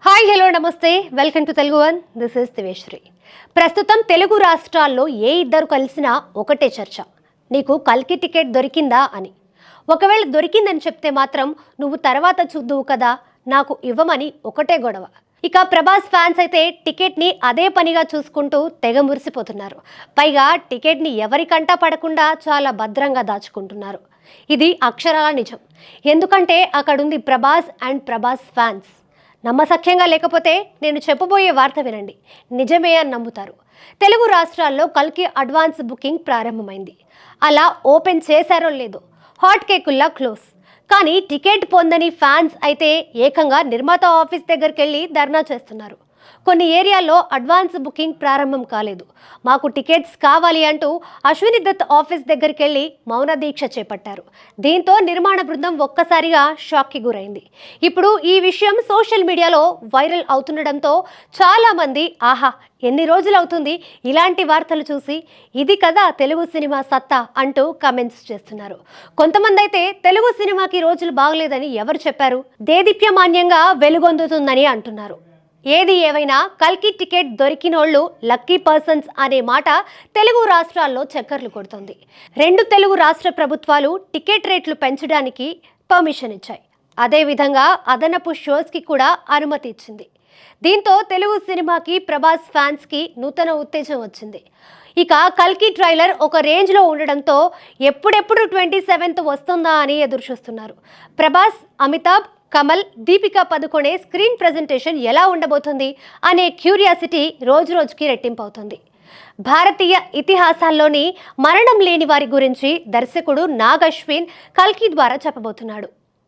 Hi hello నమస్తే welcome to Telugu one. This is Diveshri. ప్రస్తుతం తెలుగు రాష్ట్రాల్లో ఏ ఇద్దరు కలిసినా ఒకటే చర్చ, నీకు కల్కి టికెట్ దొరికిందా అని. ఒకవేళ దొరికిందని చెప్తే మాత్రం నువ్వు తర్వాత చూద్దువు కదా, నాకు ఇవ్వమని ఒకటే గొడవ. ఇక ప్రభాస్ ఫ్యాన్స్ అయితే టికెట్ని అదే పనిగా చూసుకుంటూ తెగ మురిసిపోతున్నారు. పైగా టికెట్ని ఎవరికంట పడకుండా చాలా భద్రంగా దాచుకుంటున్నారు. ఇది అక్షరాల నిజం. ఎందుకంటే అక్కడుంది ప్రభాస్ అండ్ ప్రభాస్ ఫ్యాన్స్. నమ్మసఖ్యంగా లేకపోతే నేను చెప్పబోయే వార్త వినండి, నిజమే అని నమ్ముతారు. తెలుగు రాష్ట్రాల్లో కల్కి అడ్వాన్స్ బుకింగ్ ప్రారంభమైంది. అలా ఓపెన్ చేశారో లేదో హాట్ కేకుల్లా క్లోజ్. కానీ టికెట్ పొందని ఫ్యాన్స్ అయితే ఏకంగా నిర్మాత ఆఫీస్ దగ్గరికి వెళ్ళి ధర్నా చేస్తున్నారు. కొన్ని ఏరియాల్లో అడ్వాన్స్ బుకింగ్ ప్రారంభం కాలేదు, మాకు టికెట్స్ కావాలి అంటూ అశ్విని దత్ ఆఫీస్ దగ్గరికి వెళ్ళి మౌన దీక్ష చేపట్టారు. దీంతో నిర్మాణ బృందం ఒక్కసారిగా షాక్కి గురైంది. ఇప్పుడు ఈ విషయం సోషల్ మీడియాలో వైరల్ అవుతుండడంతో చాలామంది ఆహా ఎన్ని రోజులు అవుతుంది ఇలాంటి వార్తలు చూసి, ఇది కదా తెలుగు సినిమా సత్తా అంటూ కమెంట్స్ చేస్తున్నారు. కొంతమంది అయితే తెలుగు సినిమాకి రోజులు బాగలేదని ఎవరు చెప్పారు, దేదీప్యమాన్యంగా వెలుగొందుతుందని అంటున్నారు. ఏది ఏవైనా కల్కి టికెట్ దొరికినోళ్ళు లక్కీ పర్సన్స్ అనే మాట తెలుగు రాష్ట్రాల్లో చక్కర్లు కొడుతుంది. 2 తెలుగు రాష్ట్ర ప్రభుత్వాలు టికెట్ రేట్లు పెంచడానికి పర్మిషన్ ఇచ్చాయి. అదేవిధంగా అదనపు షోస్కి కూడా అనుమతి ఇచ్చింది. దీంతో తెలుగు సినిమాకి, ప్రభాస్ ఫ్యాన్స్కి నూతన ఉత్తేజం వచ్చింది. ఇక కల్కి ట్రైలర్ ఒక రేంజ్లో ఉండడంతో ఎప్పుడెప్పుడు 27th వస్తుందా అని ఎదురుచూస్తున్నారు. ప్రభాస్, అమితాబ్, కమల్, దీపికా పదుకొనే స్క్రీన్ ప్రెజెంటేషన్ ఎలా ఉండబోతుంది అనే క్యూరియాసిటీ రోజు రోజుకి రెట్టింపు అవుతుంది. భారతీయ ఇతిహాసాల్లోని మరణం లేని వారి గురించి దర్శకుడు నాగ్ అశ్విన్ కల్కి ద్వారా చెప్పబోతున్నాడు.